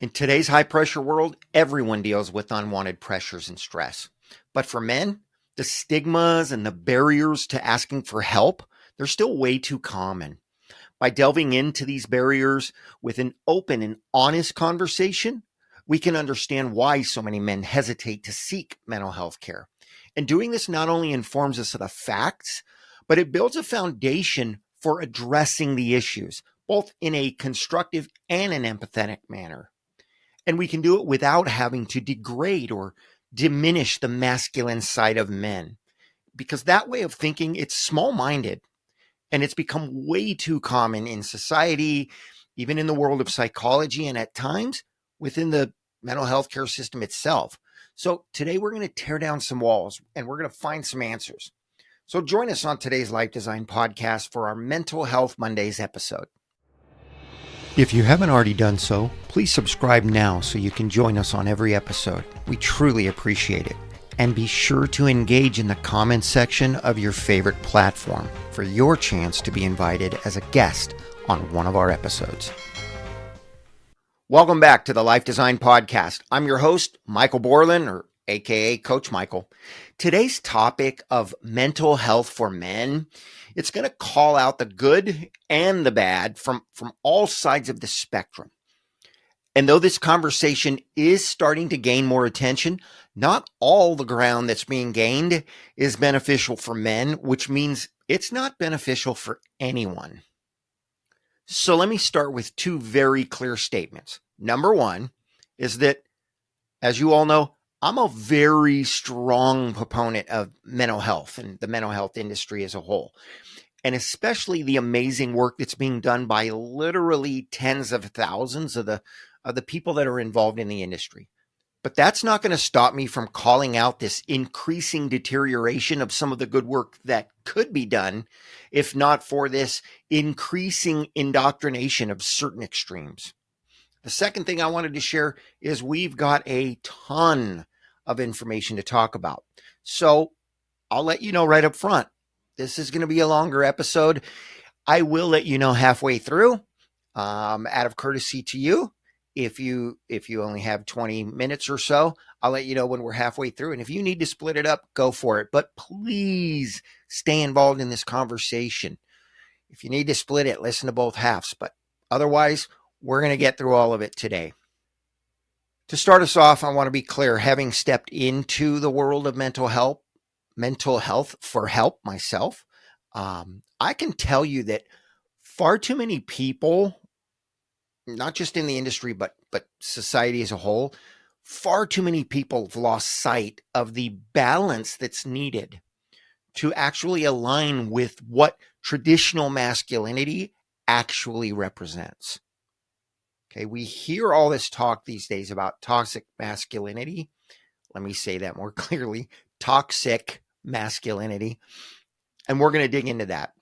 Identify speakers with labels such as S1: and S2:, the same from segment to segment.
S1: In today's high pressure world, everyone deals with unwanted pressures and stress. But for men, the stigmas and the barriers to asking for help, they're still way too common. By delving into these barriers with an open and honest conversation, we can understand why so many men hesitate to seek mental health care. And doing this not only informs us of the facts, but it builds a foundation for addressing the issues, both in a constructive and an empathetic manner. And we can do it without having to degrade or diminish the masculine side of men. Because that way of thinking, it's small-minded and it's become way too common in society, even in the world of psychology, and at times within the mental health care system itself. So today we're going to tear down some walls and we're going to find some answers. So join us on today's Life Design podcast for our Mental Health Mondays episode. If you haven't already done so, please subscribe now so you can join us on every episode. We truly appreciate it. And be sure to engage in the comments section of your favorite platform for your chance to be invited as a guest on one of our episodes. Welcome back to the Life Design Podcast. I'm your host, Michael Borland, or AKA Coach Michael. Today's topic of mental health for men, it's going to call out the good and the bad from all sides of the spectrum. And though this conversation is starting to gain more attention, not all the ground that's being gained is beneficial for men, which means it's not beneficial for anyone. So let me start with two very clear statements. Number one is that, as you all know, I'm a very strong proponent of mental health and the mental health industry as a whole, and especially the amazing work that's being done by literally tens of thousands of the people that are involved in the industry. But that's not going to stop me from calling out this increasing deterioration of some of the good work that could be done, if not for this increasing indoctrination of certain extremes. The second thing I wanted to share is we've got a ton of information to talk about. So I'll let you know right up front. This is going to be a longer episode. I will let you know halfway through, out of courtesy to you. If you only have 20 minutes or so, I'll let you know when we're halfway through. And if you need to split it up, go for it. But please stay involved in this conversation. If you need to split it, listen to both halves. But otherwise, we're going to get through all of it today. To start us off, I want to be clear, having stepped into the world of mental health for help myself, I can tell you that far too many people, not just in the industry, but society as a whole, far too many people have lost sight of the balance that's needed to actually align with what traditional masculinity actually represents. Okay, we hear all this talk these days about toxic masculinity. Let me say that more clearly, toxic masculinity. And we're going to dig into that.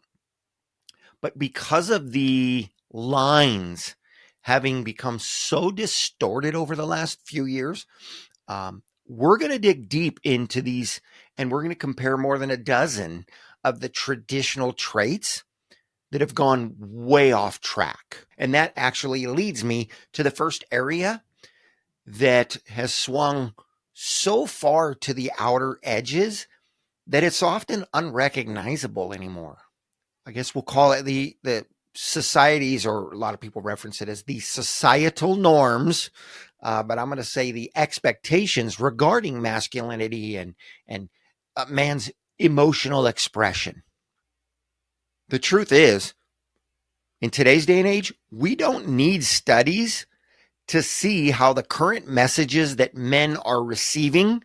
S1: But because of the lines having become so distorted over the last few years, we're going to dig deep into these, and we're going to compare more than a dozen of the traditional traits that have gone way off track. And that actually leads me to the first area that has swung so far to the outer edges that it's often unrecognizable anymore. I guess we'll call it the societies, or a lot of people reference it as the societal norms, but I'm going to say the expectations regarding masculinity and man's emotional expression. The truth is, in today's day and age, we don't need studies to see how the current messages that men are receiving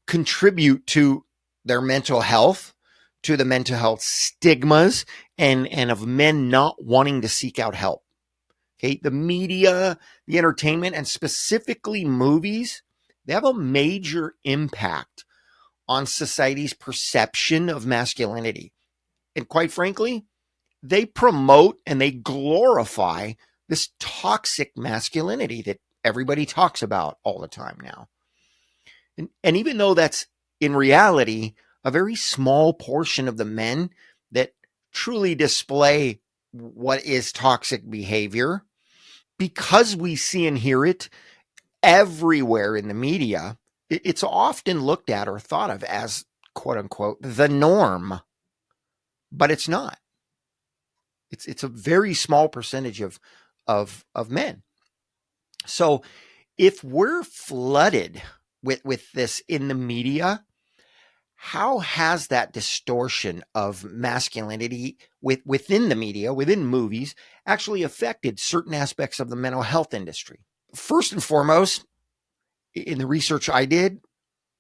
S1: contribute to their mental health, to the mental health stigmas, and of men not wanting to seek out help. Okay, the media, the entertainment, and specifically movies, they have a major impact on society's perception of masculinity. And quite frankly, they promote and they glorify this toxic masculinity that everybody talks about all the time now. And even though that's in reality a very small portion of the men that truly display what is toxic behavior, because we see and hear it everywhere in the media, it's often looked at or thought of as, quote unquote, the norm, but it's not. It's a very small percentage of men. So if we're flooded with this in the media, how has that distortion of masculinity within the media, within movies, actually affected certain aspects of the mental health industry? First and foremost, in the research I did,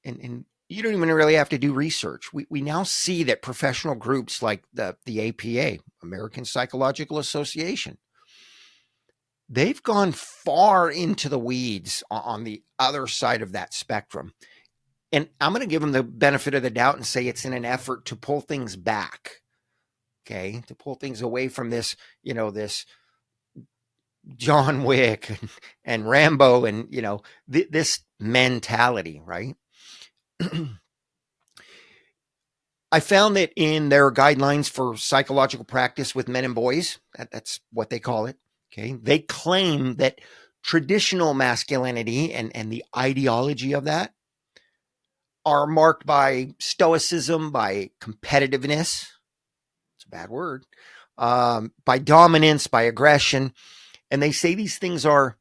S1: and you don't even really have to do research, we now see that professional groups like the APA, American Psychological Association, they've gone far into the weeds on the other side of that spectrum. And I'm going to give them the benefit of the doubt and say it's in an effort to pull things back, okay, to pull things away from this, this John Wick and Rambo and, this mentality, right? I found that in their guidelines for psychological practice with men and boys, that's what they call it, okay, they claim that traditional masculinity and the ideology of that are marked by stoicism, by competitiveness, it's a bad word, by dominance, by aggression. And they say these things are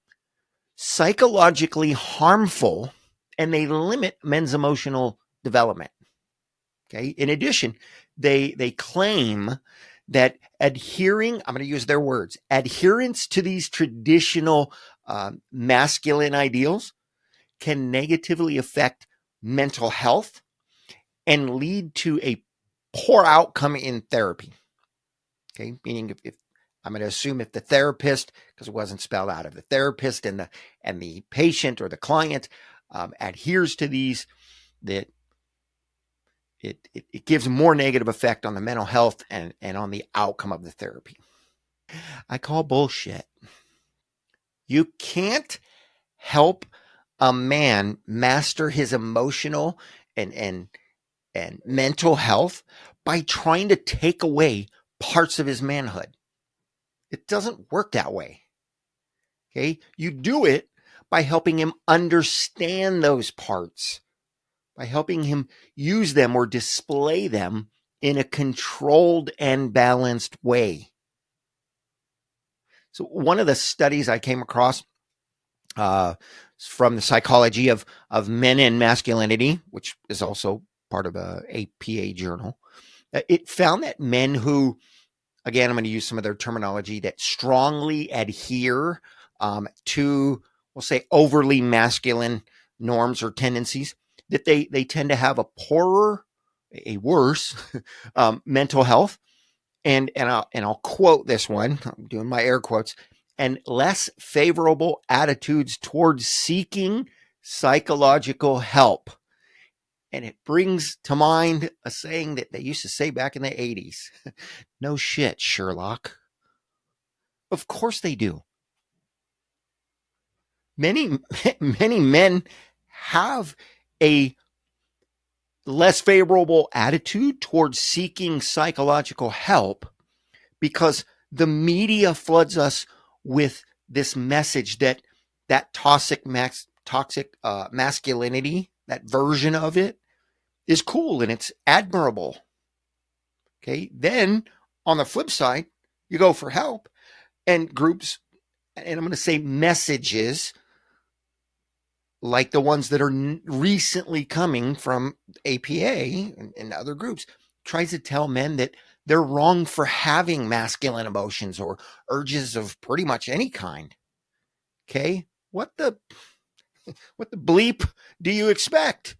S1: psychologically harmful and they limit men's emotional development. Okay. In addition, they claim that I'm going to use their words, adherence to these traditional masculine ideals can negatively affect mental health and lead to a poor outcome in therapy. Okay, meaning if I'm going to assume if the therapist, because it wasn't spelled out, if the therapist and the patient or the client adheres to these, that it gives more negative effect on the mental health and on the outcome of the therapy. I call bullshit. You can't help a man master his emotional and mental health by trying to take away parts of his manhood. It doesn't work that way. Okay. You do it by helping him understand those parts, by helping him use them or display them in a controlled and balanced way. So one of the studies I came across from the psychology of men and masculinity, which is also part of a APA journal, it found that men who, again, I'm going to use some of their terminology, that strongly adhere to, we'll say, overly masculine norms or tendencies, that they tend to have a worse mental health. And I'll quote this one, I'm doing my air quotes, and less favorable attitudes towards seeking psychological help. And it brings to mind a saying that they used to say back in the 80s. No shit, Sherlock. Of course they do. Many men have a less favorable attitude towards seeking psychological help because the media floods us with this message that toxic masculinity, that version of it, is cool and it's admirable. Okay. Then on the flip side, you go for help and groups, and I'm going to say messages like the ones that are recently coming from APA and other groups, tries to tell men that they're wrong for having masculine emotions or urges of pretty much any kind. Okay. What the bleep do you expect?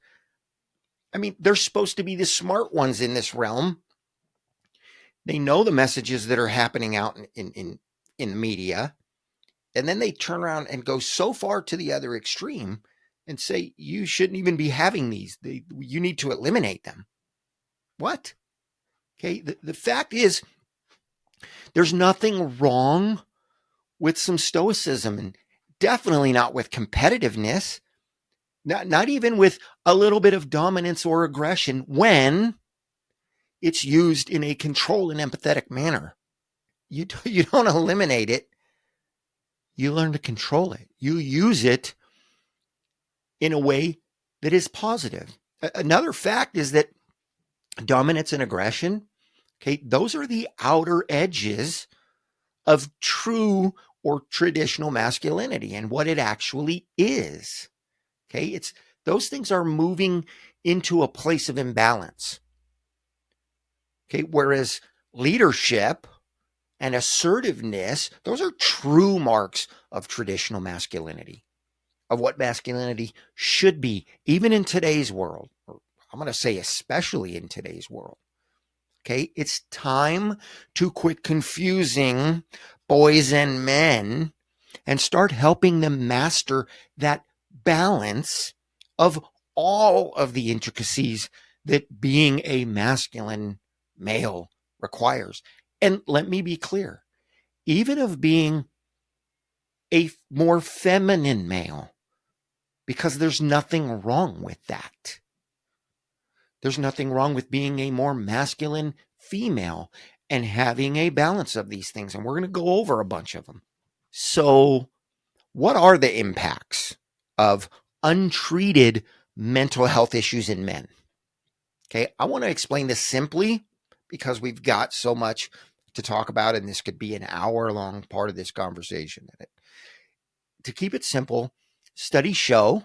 S1: I mean, they're supposed to be the smart ones in this realm. They know the messages that are happening out in the media. And then they turn around and go so far to the other extreme and say, you shouldn't even be having these. You need to eliminate them. What? Okay. The fact is, there's nothing wrong with some stoicism, and definitely not with competitiveness, not even with a little bit of dominance or aggression when it's used in a controlled and empathetic manner. You don't eliminate it. You learn to control it. You use it in a way that is positive. Another fact is that dominance and aggression, okay, those are the outer edges of true or traditional masculinity and what it actually is. Okay, it's those things are moving into a place of imbalance. Okay, whereas leadership and assertiveness, those are true marks of traditional masculinity, of what masculinity should be, even in today's world. Or I'm going to say, especially in today's world. Okay, it's time to quit confusing boys and men and start helping them master that balance of all of the intricacies that being a masculine male requires. And let me be clear, even of being a more feminine male, because there's nothing wrong with that. There's nothing wrong with being a more masculine female and having a balance of these things. And we're going to go over a bunch of them. So, what are the impacts of untreated mental health issues in men? Okay, I want to explain this simply because we've got so much to talk about, and this could be an hour-long part of this conversation. To keep it simple, studies show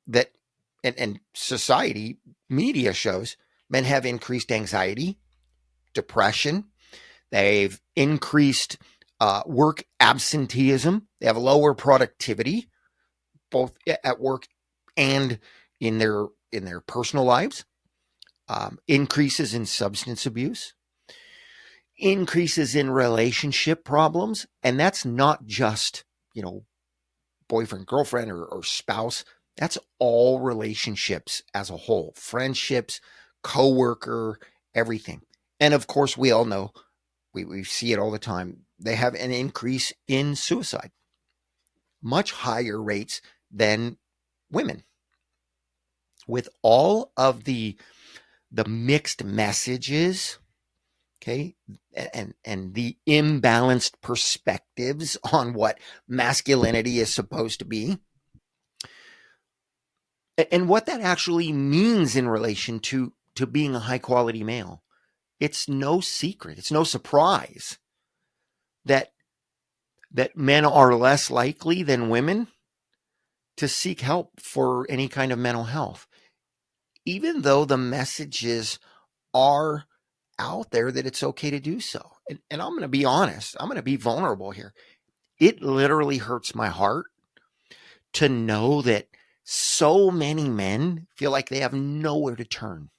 S1: that, and society, media shows, men have increased anxiety, depression, they've increased work absenteeism, they have lower productivity, both at work and in their personal lives, increases in substance abuse, increases in relationship problems, and that's not just, boyfriend, girlfriend, or spouse. That's all relationships as a whole, friendships, coworker, everything. And of course, we all know, we see it all the time, they have an increase in suicide, much higher rates than women. With all of the mixed messages, okay, and the imbalanced perspectives on what masculinity is supposed to be, and what that actually means in relation to being a high quality male, it's no secret, it's no surprise that men are less likely than women to seek help for any kind of mental health, even though the messages are out there that it's okay to do so. And I'm going to be honest, I'm going to be vulnerable here. It literally hurts my heart to know that so many men feel like they have nowhere to turn.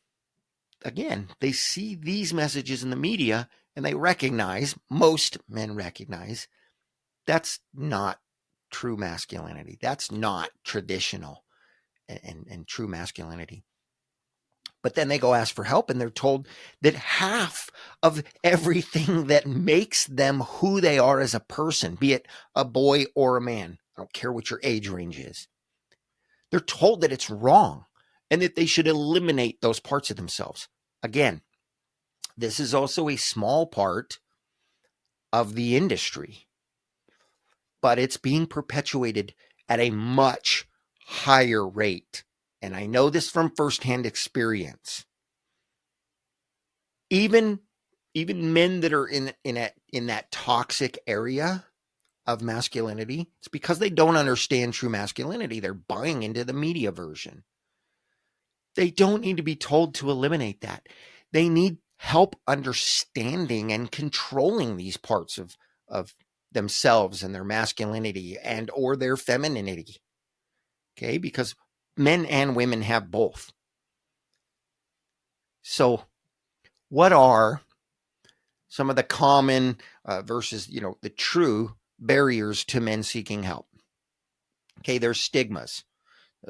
S1: Again, they see these messages in the media and they recognize, most men recognize, that's not true masculinity. That's not traditional and true masculinity. But then they go ask for help and they're told that half of everything that makes them who they are as a person, be it a boy or a man, I don't care what your age range is, they're told that it's wrong and that they should eliminate those parts of themselves. Again, this is also a small part of the industry, but it's being perpetuated at a much higher rate. And I know this from firsthand experience. Even men that are in that toxic area of masculinity, it's because they don't understand true masculinity. They're buying into the media version. They don't need to be told to eliminate that. They need help understanding and controlling these parts of themselves and their masculinity and or their femininity. Okay, because men and women have both. So what are some of the common versus, the true barriers to men seeking help? Okay, there's stigmas.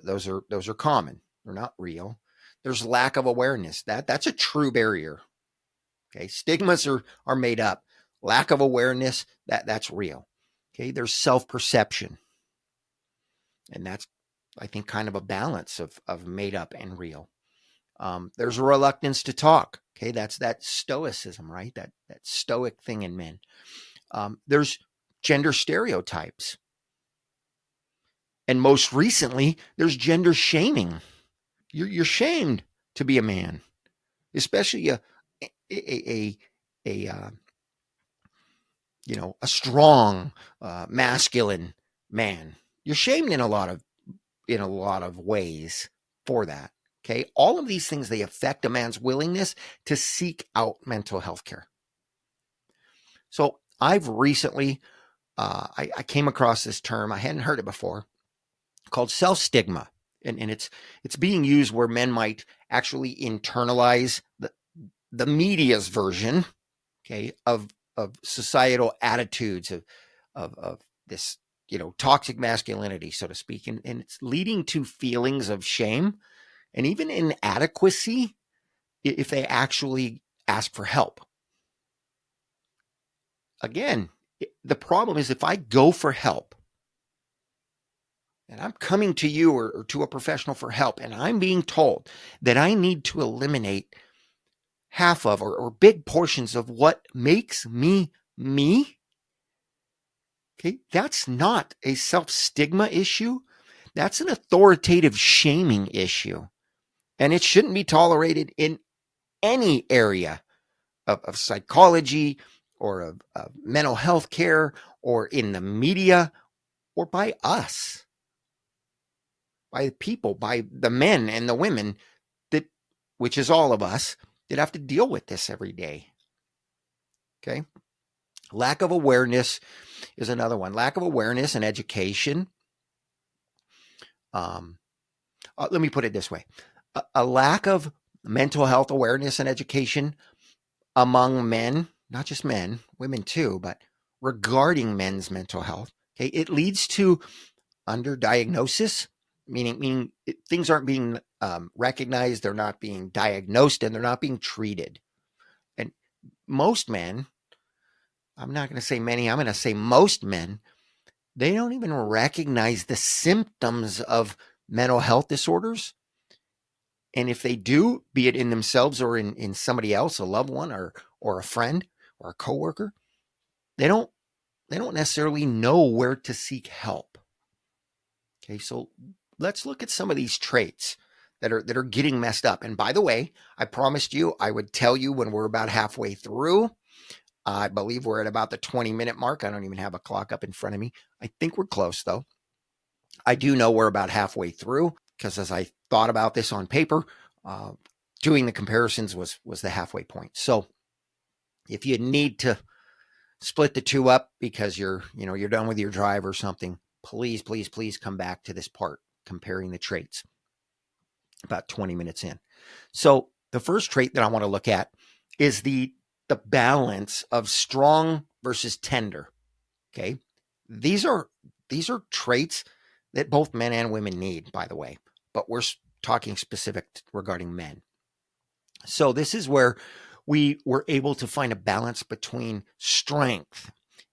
S1: Those are common. They're not real. There's lack of awareness. That's a true barrier. Okay, stigmas are made up. Lack of awareness, that's real. Okay, there's self-perception. And that's, I think, kind of a balance of made up and real. There's a reluctance to talk. Okay, that's that stoicism, right? That stoic thing in men. There's gender stereotypes. And most recently, there's gender shaming. You're shamed to be a man, especially a a strong, masculine man. You're shamed in a lot of ways for that. Okay, all of these things, they affect a man's willingness to seek out mental health care. So I've recently I came across this term. I hadn't heard it before, called self stigma, and it's being used where men might actually internalize the media's version, okay, of societal attitudes of this toxic masculinity, so to speak, and it's leading to feelings of shame and even inadequacy if they actually ask for help. Again, the problem is if I go for help and I'm coming to you or to a professional for help, and I'm being told that I need to eliminate half of or big portions of what makes me me, okay, that's not a self stigma issue. That's an authoritative shaming issue. And it shouldn't be tolerated in any area of psychology or of mental health care or in the media or by us, by the people, by the men and the women that, which is all of us, that have to deal with this every day. Okay. Lack of awareness is another one. Lack of awareness and education. Let me put it this way. A lack of mental health awareness and education among men, not just men, women too, but regarding men's mental health. Okay. It leads to underdiagnosis, meaning things aren't being recognized, they're not being diagnosed, and they're not being treated. And most men, I'm not going to say many, I'm going to say most men, they don't even recognize the symptoms of mental health disorders. And if they do, be it in themselves or in somebody else, a loved one or a friend or a coworker, they don't necessarily know where to seek help. Okay, so let's look at some of these traits that are getting messed up. And by the way, I promised you I would tell you when we're about halfway through. I believe we're at about the 20-minute mark. I don't even have a clock up in front of me. I think we're close, though. I do know we're about halfway through because as I thought about this on paper, doing the comparisons was the halfway point. So if you need to split the two up because you're done with your drive or something, please come back to this part, comparing the traits, about 20 minutes in. So the first trait that I want to look at is the balance of strong versus tender. Okay. These are traits that both men and women need, by the way, but we're talking specific regarding men. So this is where we were able to find a balance between strength,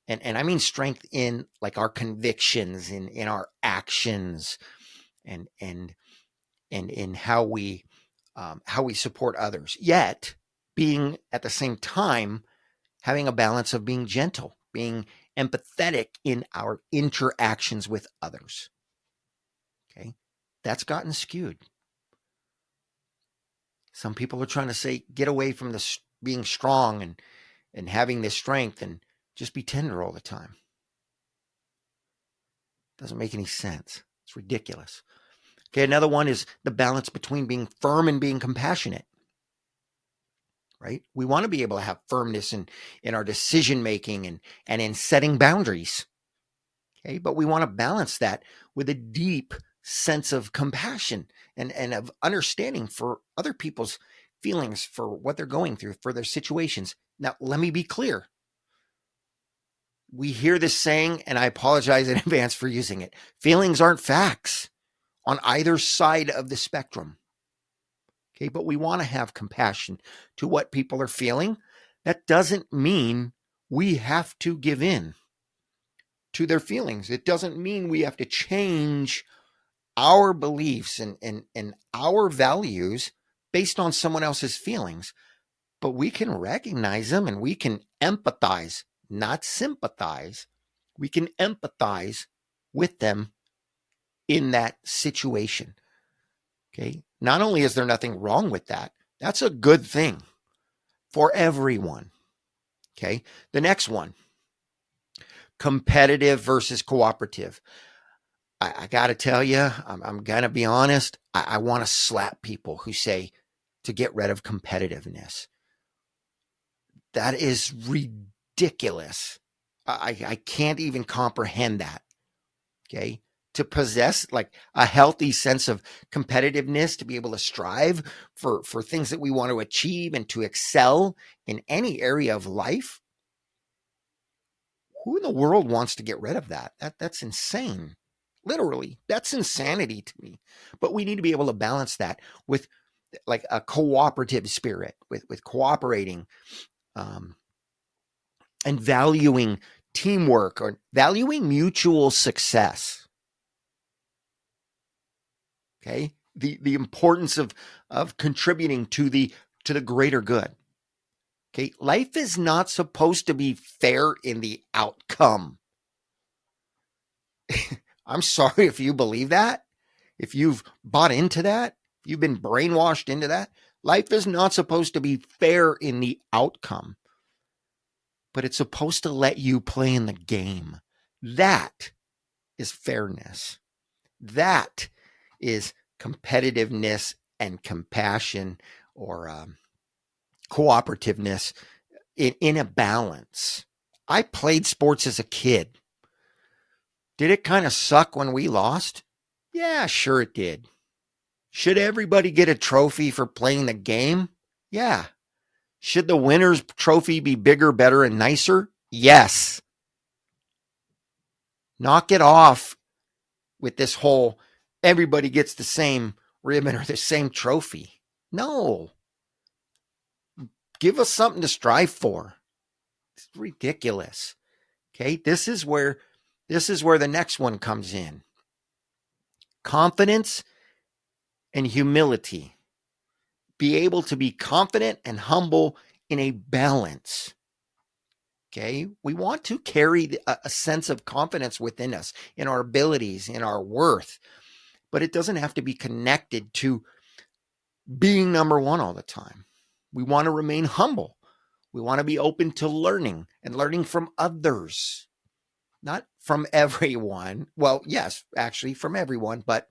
S1: and I mean strength in like our convictions, in our actions, and in how we support others, yet being at the same time having a balance of being gentle, being empathetic in our interactions with others. Okay, that's gotten skewed. Some people are trying to say, get away from this being strong and having this strength and just be tender all the time. Doesn't make any sense. It's ridiculous. Okay, another one is the balance between being firm and being compassionate. Right? We want to be able to have firmness in our decision making and in setting boundaries. Okay, but we want to balance that with a deep sense of compassion and of understanding for other people's feelings, for what they're going through, for their situations. Now, let me be clear. We hear this saying, and I apologize in advance for using it. Feelings aren't facts on either side of the spectrum. Okay, but we want to have compassion to what people are feeling. That doesn't mean we have to give in to their feelings. It doesn't mean we have to change our beliefs and our values based on someone else's feelings. But we can recognize them and we can empathize, not sympathize. We can empathize with them in that situation. Okay. Not only is there nothing wrong with that, that's a good thing for everyone. Okay. The next one, competitive versus cooperative. I got to tell you, I'm going to be honest. I want to slap people who say to get rid of competitiveness. That is ridiculous. I can't even comprehend that. Okay. To possess like a healthy sense of competitiveness, to be able to strive for things that we want to achieve and to excel in any area of life. Who in the world wants to get rid of that? That's insane. Literally, that's insanity to me. But we need to be able to balance that with like a cooperative spirit, with cooperating, and valuing teamwork or valuing mutual success. Okay, the importance of contributing to the greater good. Okay, life is not supposed to be fair in the outcome. I'm sorry if you believe that. If you've bought into that, you've been brainwashed into that. Life is not supposed to be fair in the outcome, but it's supposed to let you play in the game. That is fairness. That is competitiveness and compassion, or cooperativeness in a balance. I played sports as a kid. Did it kind of suck when we lost? Yeah, sure it did. Should everybody get a trophy for playing the game? Yeah. Should the winner's trophy be bigger, better, and nicer? Yes. Knock it off with this whole everybody gets the same ribbon or the same trophy. No. Give us something to strive for. It's ridiculous. Okay? This is where the next one comes in. Confidence and humility. Be able to be confident and humble in a balance. Okay. We want to carry a sense of confidence within us, in our abilities, in our worth, but it doesn't have to be connected to being number one all the time. We want to remain humble. We want to be open to learning and learning from others, not from everyone. Well, yes, actually from everyone, but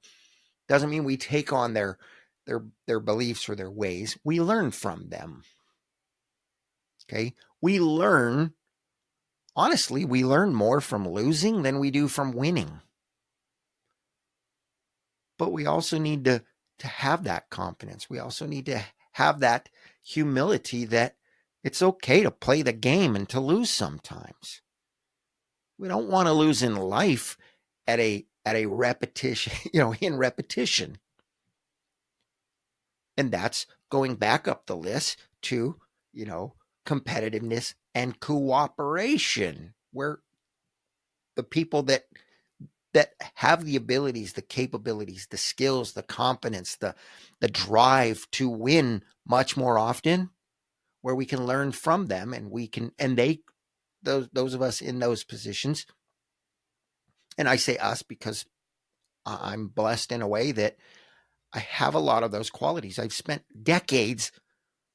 S1: doesn't mean we take on their beliefs or their ways. We learn from them. Okay. Honestly, we learn more from losing than we do from winning. But we also need to have that confidence. We also need to have that humility that it's okay to play the game and to lose sometimes. We don't want to lose in life at a repetition, in repetition. And that's going back up the list to, competitiveness and cooperation, where the people that have the abilities, the capabilities, the skills, the confidence, the drive to win much more often, where we can learn from them, and those of us in those positions, and I say us because I'm blessed in a way that I have a lot of those qualities. I've spent decades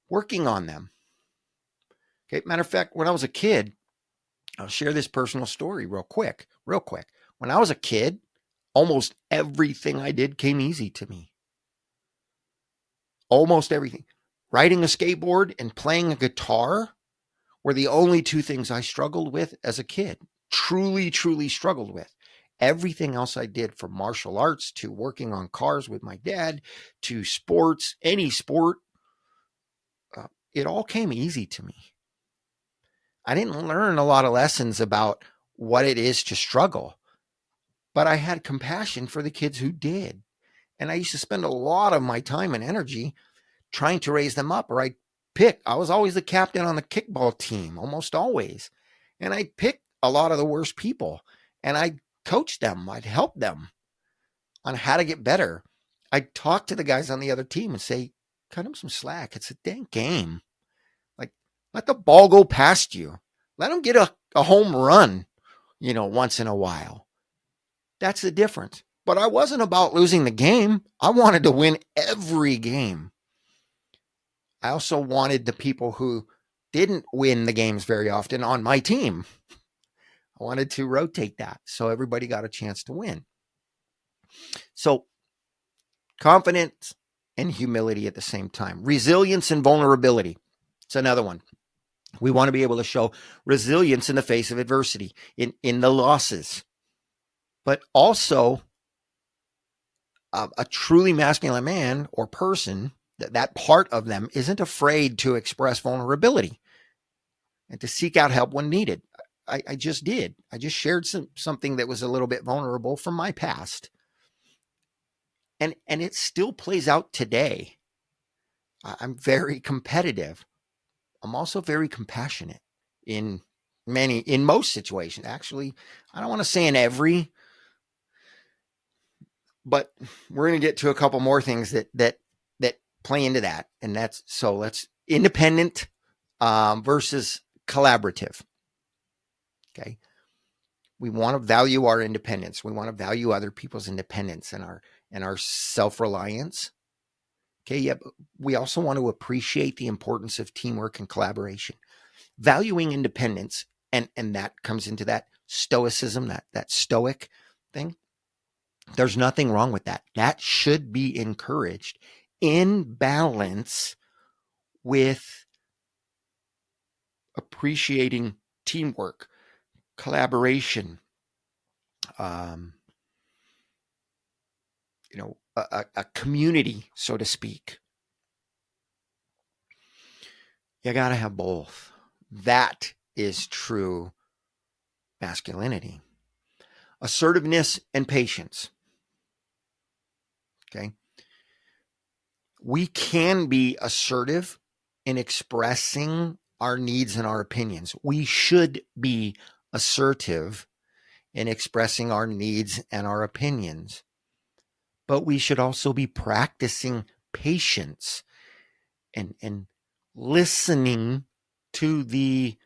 S1: working on them. Okay, matter of fact, when I was a kid, I'll share this personal story real quick. When I was a kid, almost everything I did came easy to me. Almost everything. Riding a skateboard and playing a guitar were the only two things I struggled with as a kid. Truly, truly struggled with. Everything else I did, from martial arts to working on cars with my dad to sports, any sport, it all came easy to me. I didn't learn a lot of lessons about what it is to struggle, but I had compassion for the kids who did. And I used to spend a lot of my time and energy trying to raise them up. Or I was always the captain on the kickball team, almost always. And I'd pick a lot of the worst people, and I'd coach them. I'd help them on how to get better. I'd talk to the guys on the other team and say, cut them some slack. It's a dang game. Like, let the ball go past you. Let them get a home run, once in a while. That's the difference. But I wasn't about losing the game. I wanted to win every game. I also wanted the people who didn't win the games very often on my team. I wanted to rotate that so everybody got a chance to win. So confidence and humility at the same time. Resilience and vulnerability. It's another one. We want to be able to show resilience in the face of adversity, in the losses, but also a truly masculine man or person, that part of them isn't afraid to express vulnerability and to seek out help when needed. I just did. I just shared something that was a little bit vulnerable from my past. And it still plays out today. I'm very competitive. I'm also very compassionate in most situations. Actually, I don't want to say in every, but we're going to get to a couple more things that play into that. And let's independent versus collaborative. Okay. We want to value our independence. We want to value other people's independence and our self-reliance. Okay. Yeah. But we also want to appreciate the importance of teamwork and collaboration. Valuing independence, and that comes into that stoicism, that stoic thing. There's nothing wrong with that. That should be encouraged in balance with appreciating teamwork, collaboration, a community, so to speak. You got to have both. That is true masculinity. Assertiveness and patience. Okay. We can be assertive in expressing our needs and our opinions. We should be assertive in expressing our needs and our opinions. But we should also be practicing patience and listening to the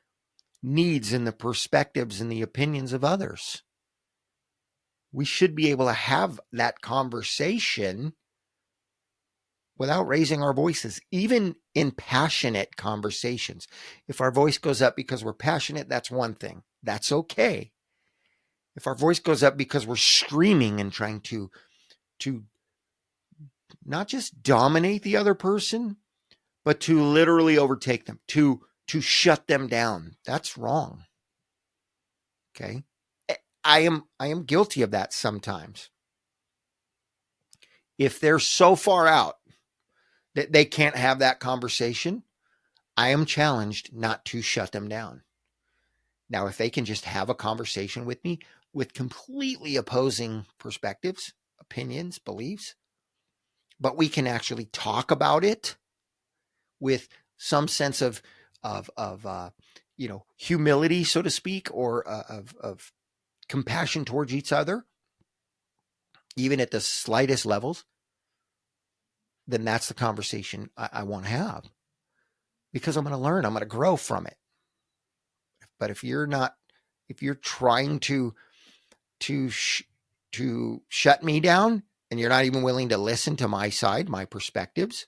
S1: needs and the perspectives and the opinions of others. We should be able to have that conversation without raising our voices, even in passionate conversations. If our voice goes up because we're passionate, that's one thing. That's okay. If our voice goes up because we're screaming and trying to not just dominate the other person, but to literally overtake them, to shut them down, that's wrong. Okay? I am guilty of that sometimes. If they're so far out that they can't have that conversation, I am challenged not to shut them down. Now, if they can just have a conversation with me with completely opposing perspectives, opinions, beliefs, but we can actually talk about it with some sense of humility, so to speak, or of compassion towards each other, even at the slightest levels, then that's the conversation I want to have, because I'm going to learn, I'm going to grow from it. But if you're trying to shut me down, and you're not even willing to listen to my side, my perspectives,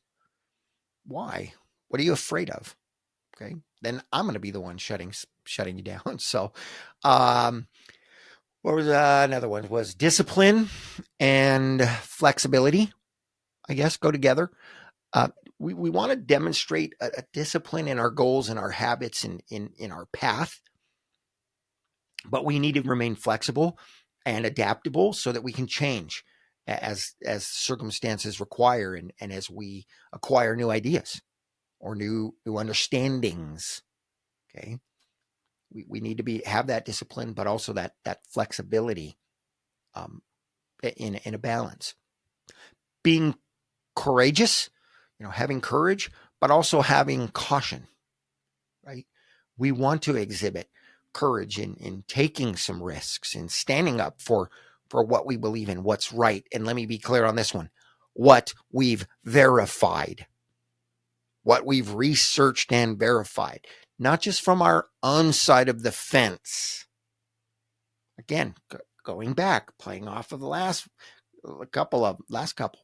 S1: why? What are you afraid of? Okay, then I'm going to be the one shutting you down. So, what was another one? Was discipline and flexibility, I guess, go together. We want to demonstrate a discipline in our goals and our habits in our path, but we need to remain flexible and adaptable so that we can change as circumstances require, and as we acquire new ideas or new understandings. Okay, we need to have that discipline, but also that flexibility in a balance. Being courageous, having courage, but also having caution, right? We want to exhibit courage in taking some risks, in standing up for what we believe in, what's right. And let me be clear on this one: what we've verified, what we've researched and verified, not just from our own side of the fence. Again, going back, playing off of the last last couple,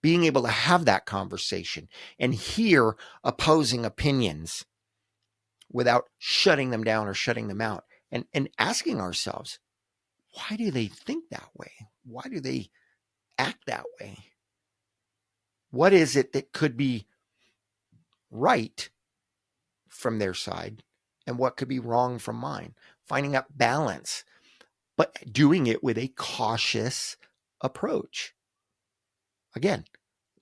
S1: being able to have that conversation and hear opposing opinions without shutting them down or shutting them out, and asking ourselves, why do they think that way? Why do they act that way? What is it that could be right from their side and what could be wrong from mine? Finding out balance, but doing it with a cautious approach. Again,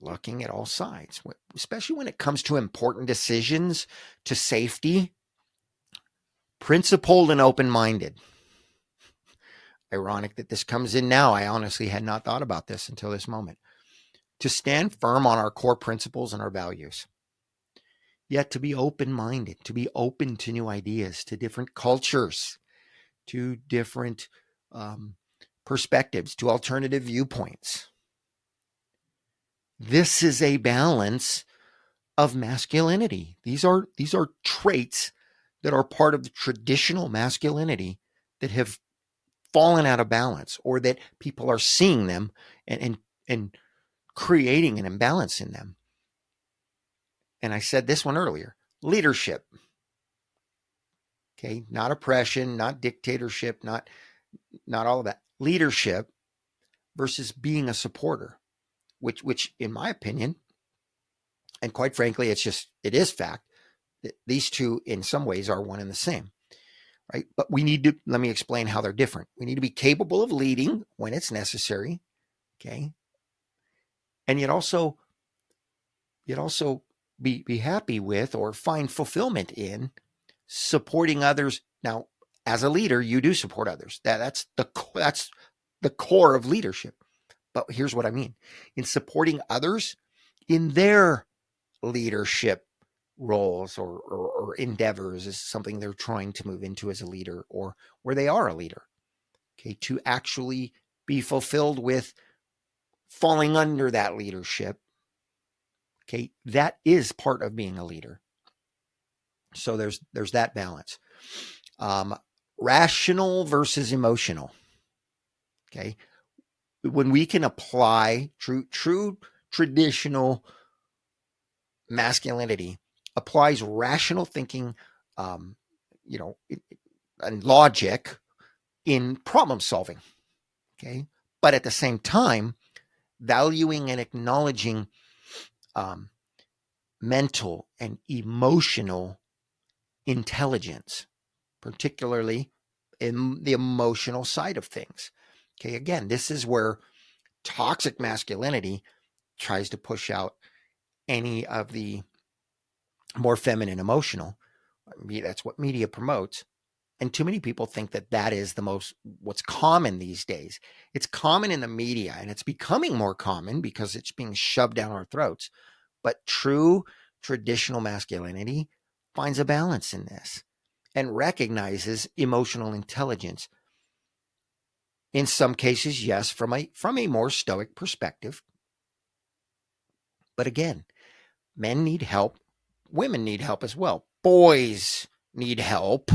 S1: looking at all sides, especially when it comes to important decisions, to safety, principled and open-minded. Ironic that this comes in now. I honestly had not thought about this until this moment. To stand firm on our core principles and our values. Yet to be open-minded, to be open to new ideas, to different cultures, to different perspectives, to alternative viewpoints. This is a balance of masculinity. These are traits that are part of the traditional masculinity that have fallen out of balance, or that people are seeing them and creating an imbalance in them. And I said this one earlier, leadership. Okay, not oppression, not dictatorship, not all of that. Leadership versus being a supporter, which in my opinion, and quite frankly, it is fact that these two in some ways are one and the same, right? But let me explain how they're different. We need to be capable of leading when it's necessary, okay? And yet also be happy with or find fulfillment in supporting others. Now, as a leader, you do support others. That's the core of leadership. But here's what I mean. In supporting others in their leadership roles or endeavors is something they're trying to move into as a leader, or where they are a leader. Okay, to actually be fulfilled with falling under that leadership. Okay, that is part of being a leader. So there's that balance. Rational versus emotional. Okay, when we can apply true traditional masculinity, applies rational thinking, and logic in problem solving. Okay, but at the same time, valuing and acknowledging mental and emotional intelligence, particularly in the emotional side of things. Okay, again, this is where toxic masculinity tries to push out any of the more feminine emotional. That's what media promotes. And too many people think that is what's common these days. It's common in the media, and it's becoming more common because it's being shoved down our throats. But true traditional masculinity finds a balance in this and recognizes emotional intelligence. In some cases, yes, from a more stoic perspective. But again, men need help. Women need help as well. Boys need help.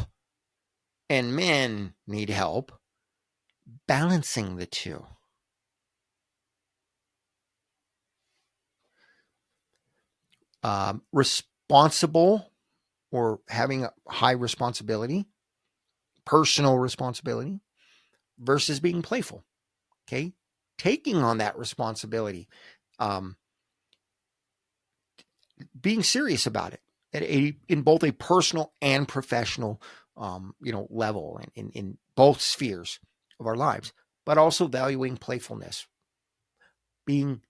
S1: And men need help balancing the two. Responsible, or having a high responsibility, personal responsibility, versus being playful. Okay, taking on that responsibility, being serious about it in both a personal and professional level, in both spheres of our lives, but also valuing playfulness, being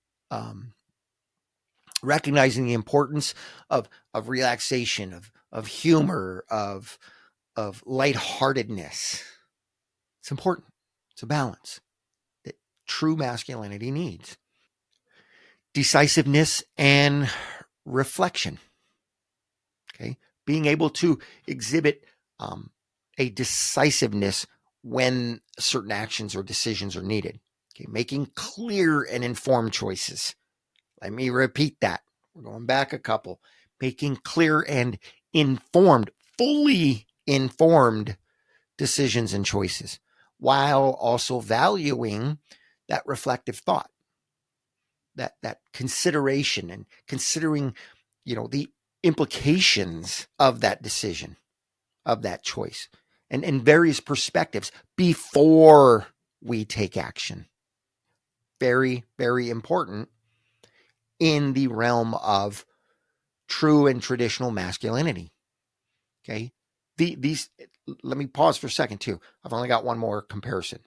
S1: recognizing the importance of relaxation, of humor, of lightheartedness. It's important. It's a balance that true masculinity needs. Decisiveness and reflection. Okay, being able to exhibit a decisiveness when certain actions or decisions are needed. Okay, making clear and informed choices. Let me repeat that. We're going back a couple. Making clear and informed, fully informed decisions and choices, while also valuing that reflective thought, that consideration, and considering, the implications of that decision, of that choice, and various perspectives before we take action. Very, very important in the realm of true and traditional masculinity. Okay. These, let me pause for a second too. I've only got one more comparison.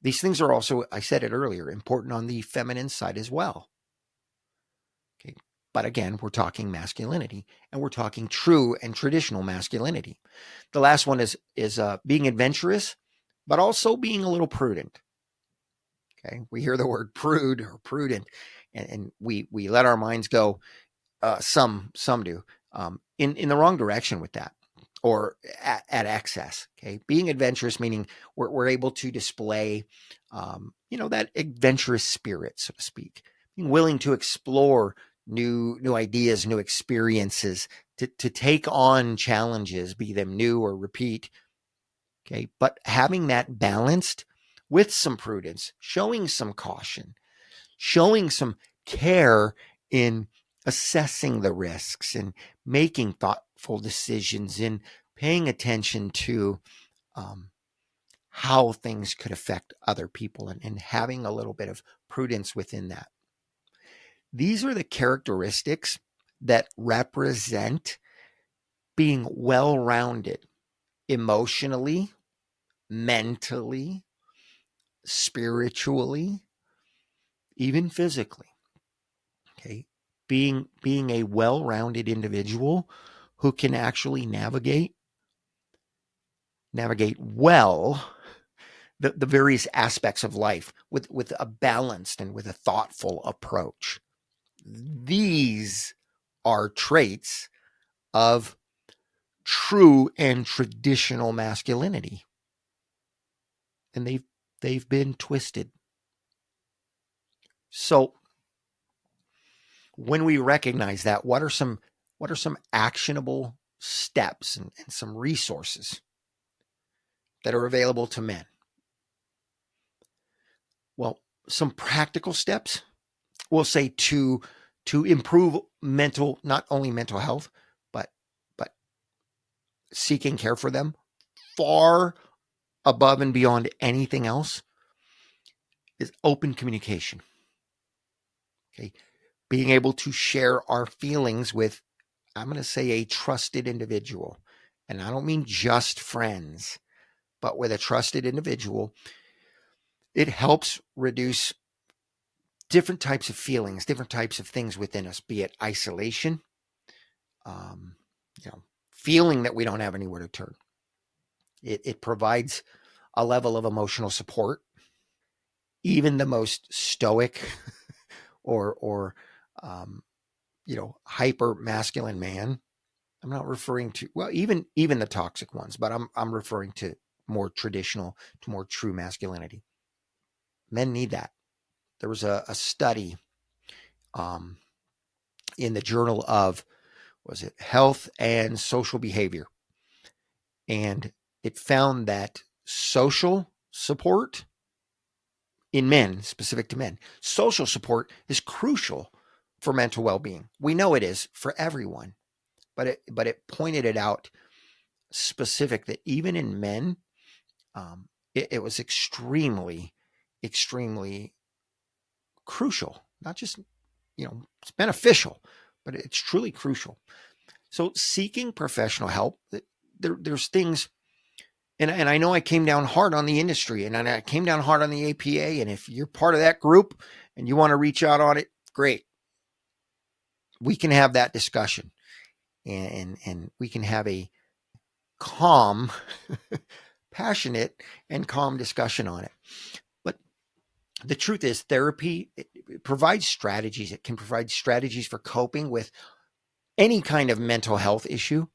S1: These things are also, I said it earlier, important on the feminine side as well. Okay. But again, we're talking masculinity, and we're talking true and traditional masculinity. The last one is being adventurous, but also being a little prudent. Okay. We hear the word prude or prudent, and we let our minds go. Some do, in the wrong direction with that, or at excess. Okay. Being adventurous, meaning we're able to display, that adventurous spirit, so to speak, being willing to explore new ideas, new experiences, to take on challenges, be them new or repeat. Okay. But having that balanced with some prudence, showing some caution, showing some care in assessing the risks and making thoughtful decisions, and paying attention to how things could affect other people, and having a little bit of prudence within that. These are the characteristics that represent being well-rounded emotionally, mentally, spiritually, even physically. Okay. Being a well-rounded individual who can actually navigate well the various aspects of life with a balanced and with a thoughtful approach. These are traits of true and traditional masculinity, and they've been twisted. So when we recognize that, what are some actionable steps and some resources that are available to men? Well, some practical steps, we'll say, to improve not only mental health, but seeking care for them far above and beyond anything else, is open communication. Okay. Being able to share our feelings with, I'm going to say, a trusted individual. And I don't mean just friends, but with a trusted individual. It helps reduce different types of feelings, different types of things within us, be it isolation, feeling that we don't have anywhere to turn. It provides a level of emotional support. Even the most stoic or hyper masculine man, I'm not referring to, well, even the toxic ones, but I'm referring to more traditional, to more true masculinity. Men need that. There was a study in the Journal of, was it Health and Social Behavior? And it found that social support in men, specific to men, social support is crucial for mental well-being. We know it is for everyone, but it pointed it out specific that even in men, it was extremely, extremely crucial. Not just, it's beneficial, but it's truly crucial. So seeking professional help, there's things, and I know I came down hard on the industry, and I came down hard on the APA. And if you're part of that group and you want to reach out on it, great. We can have that discussion, and we can have a calm, passionate, and calm discussion on it. But the truth is, therapy, it provides strategies. It can provide strategies for coping with any kind of mental health issue.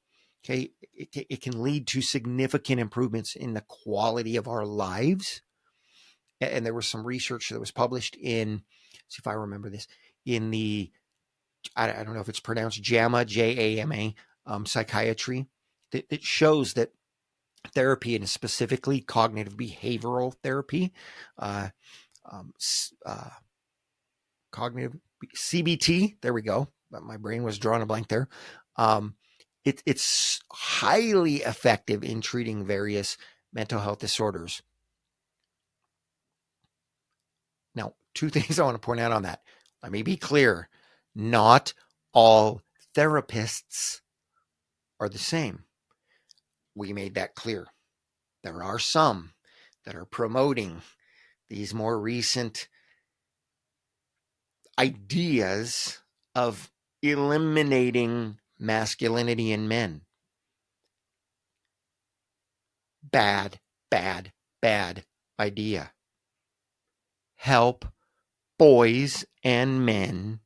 S1: Okay. It can lead to significant improvements in the quality of our lives. And there was some research that was published in, see if I remember this, in the, I don't know if it's pronounced JAMA, JAMA, psychiatry, that shows that therapy, and specifically cognitive behavioral therapy, uh, cognitive CBT. There we go. My brain was drawing a blank there. It's highly effective in treating various mental health disorders. Now, two things I want to point out on that. Let me be clear. Not all therapists are the same. We made that clear. There are some that are promoting these more recent ideas of eliminating masculinity in men. Bad, bad, bad idea. Help boys and men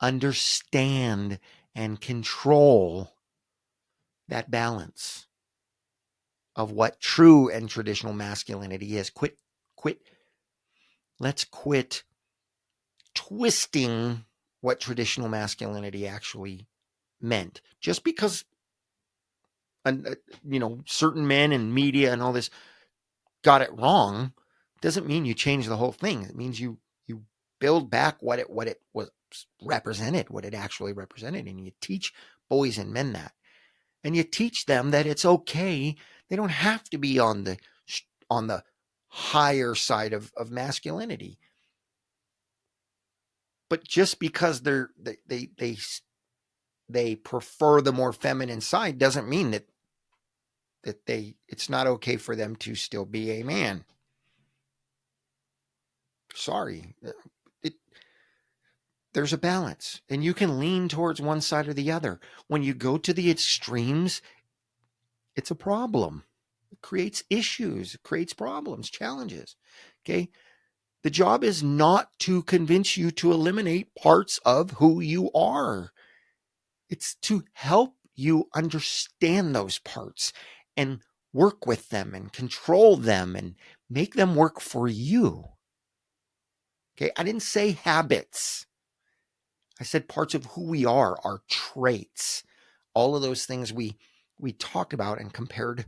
S1: understand and control that balance of what true and traditional masculinity is. Let's quit twisting what traditional masculinity actually meant. Just because certain men and media and all this got it wrong doesn't mean you change the whole thing. It means you build back what it was represented, what it actually represented, and you teach boys and men that. And you teach them that it's okay. They don't have to be on the higher side of masculinity. But just because they prefer the more feminine side doesn't mean that it's not okay for them to still be a man. Sorry. There's a balance, and you can lean towards one side or the other. When you go to the extremes, it's a problem. It creates issues, it creates problems, challenges. Okay. The job is not to convince you to eliminate parts of who you are. It's to help you understand those parts and work with them and control them and make them work for you. Okay. I didn't say habits. I said parts of who we are, our traits, all of those things we talked about and compared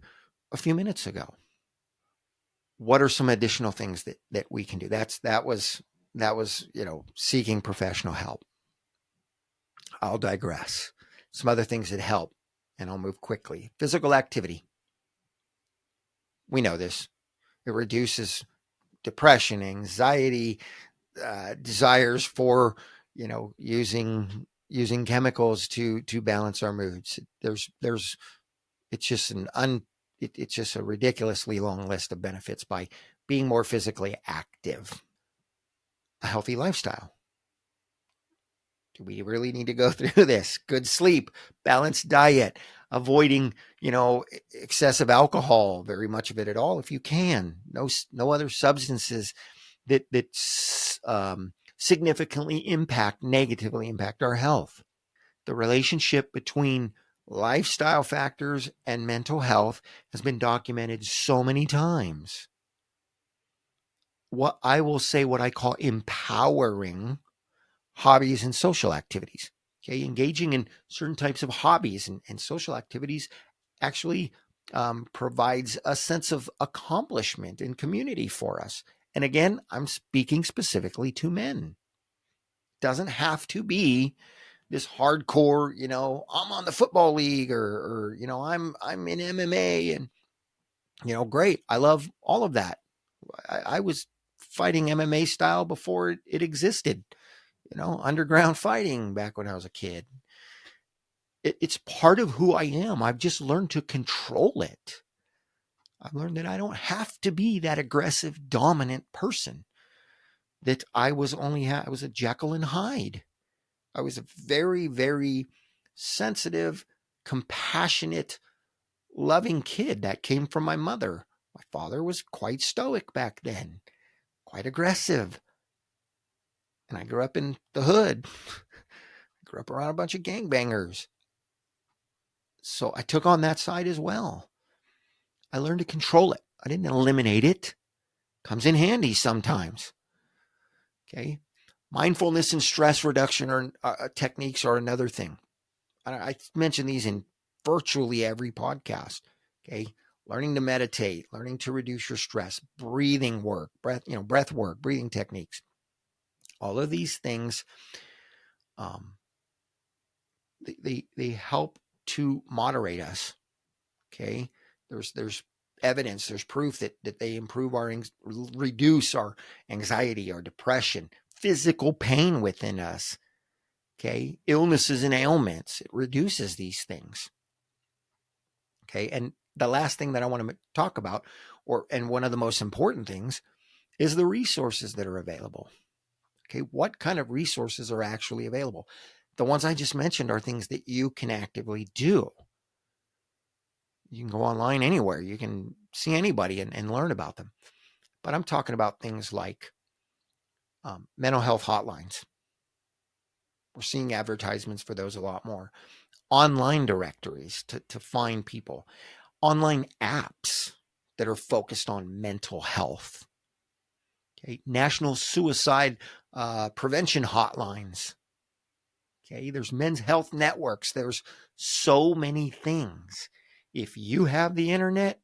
S1: a few minutes ago. What are some additional things that we can do? That was seeking professional help. I'll digress. Some other things that help, and I'll move quickly. Physical activity. We know this. It reduces depression, anxiety, desires for using chemicals to balance our moods. It's just it's just a ridiculously long list of benefits by being more physically active. A healthy lifestyle. Do we really need to go through this? Good sleep, balanced diet, avoiding excessive alcohol, very much of it at all if you can. No other substances that significantly negatively impact our health. The relationship between lifestyle factors and mental health has been documented so many times. What I call empowering hobbies and social activities. Okay, engaging in certain types of hobbies and social activities actually provides a sense of accomplishment and community for us. And again, I'm speaking specifically to men. Doesn't have to be this hardcore, I'm on the football league or I'm in MMA and, great. I love all of that. I was fighting MMA style before it existed, underground fighting back when I was a kid. It's part of who I am. I've just learned to control it. I've learned that I don't have to be that aggressive, dominant person. That I was a Jekyll and Hyde. I was a very, very sensitive, compassionate, loving kid that came from my mother. My father was quite stoic back then, quite aggressive. And I grew up in the hood. I grew up around a bunch of gangbangers. So I took on that side as well. I learned to control it. I didn't eliminate it. Comes in handy sometimes. Okay. Mindfulness and stress reduction techniques are another thing. I mention these in virtually every podcast. Okay. learning to meditate, learning to reduce your stress, breathing work, breath work, breathing techniques. All of these things, they help to moderate us. Okay, there's evidence, there's proof that they improve reduce our anxiety, our depression, physical pain within us. Okay, illnesses and ailments, it reduces these things. Okay, and the last thing that I want to talk about, and one of the most important things, is the resources that are available. Okay, what kind of resources are actually available? The ones I just mentioned are things that you can actively do. You can go online anywhere. You can see anybody and learn about them. But I'm talking about things like mental health hotlines. We're seeing advertisements for those a lot more. Online directories to find people. Online apps that are focused on mental health. Okay, national suicide prevention hotlines. Okay, there's men's health networks. There's so many things. If you have the internet,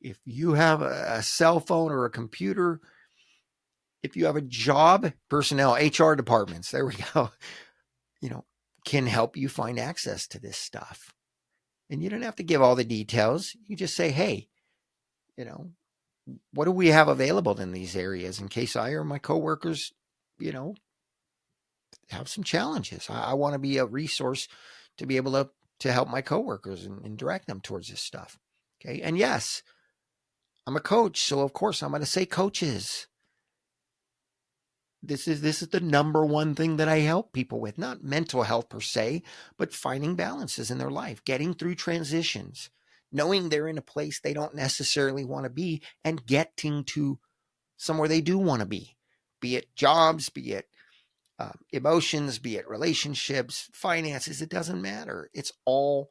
S1: if you have a cell phone or a computer, if you have a job, personnel, HR departments, there we go, can help you find access to this stuff. And you don't have to give all the details. You just say, hey, what do we have available in these areas in case I or my coworkers, have some challenges. I want to be a resource to be able to help my coworkers and direct them towards this stuff. Okay. And yes, I'm a coach. So of course I'm going to say coaches. This is the number one thing that I help people with, not mental health per se, but finding balances in their life, getting through transitions, knowing they're in a place they don't necessarily want to be and getting to somewhere they do want to be it jobs, be it emotions, be it relationships, finances, it doesn't matter. It's all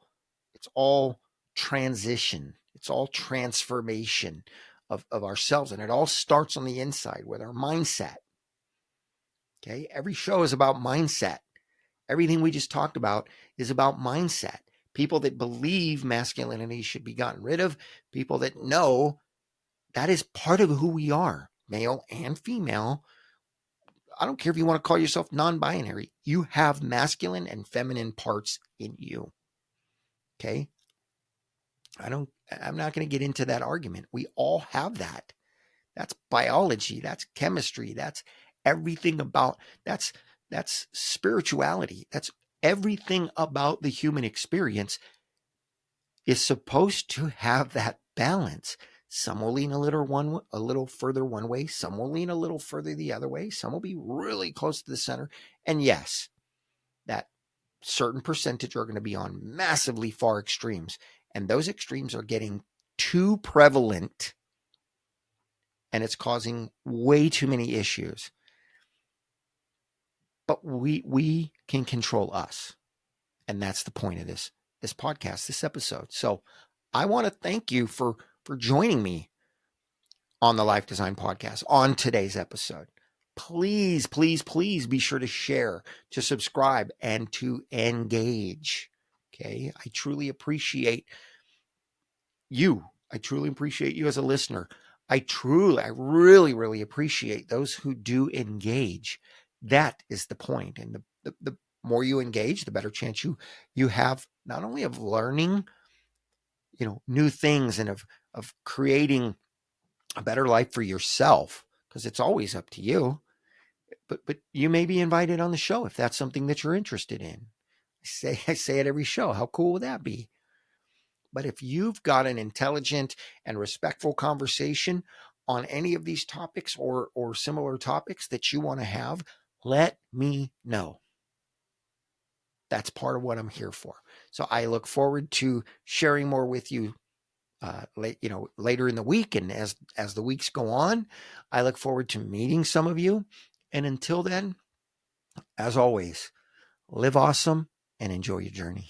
S1: transition. It's all transformation of ourselves. And it all starts on the inside with our mindset. Okay. Every show is about mindset. Everything we just talked about is about mindset. People that believe masculinity should be gotten rid of, people that know that is part of who we are, male and female. I don't care if you want to call yourself non-binary. You have masculine and feminine parts in you. Okay. I'm not going to get into that argument. We all have that. That's biology. That's chemistry. That's everything about, that's spirituality. That's everything about the human experience is supposed to have that balance. Some will lean a little further one way. Some will lean a little further the other way. Some will be really close to the center. And yes, that certain percentage are going to be on massively far extremes. And those extremes are getting too prevalent. And it's causing way too many issues. But we can control us. And that's the point of this podcast, this episode. So I want to thank you for joining me on the Life Design Podcast on today's episode. Please, please, please be sure to share, to subscribe, and to engage. Okay. I truly appreciate you. I truly appreciate you as a listener. I really, really appreciate those who do engage. That is the point. And the more you engage, the better chance you have not only of learning, new things and of creating a better life for yourself, because it's always up to you. But you may be invited on the show if that's something that you're interested in. I say it every show. How cool would that be? But if you've got an intelligent and respectful conversation on any of these topics or similar topics that you want to have, let me know. That's part of what I'm here for. So I look forward to sharing more with you later in the week. And as the weeks go on, I look forward to meeting some of you. And until then, as always, live awesome and enjoy your journey.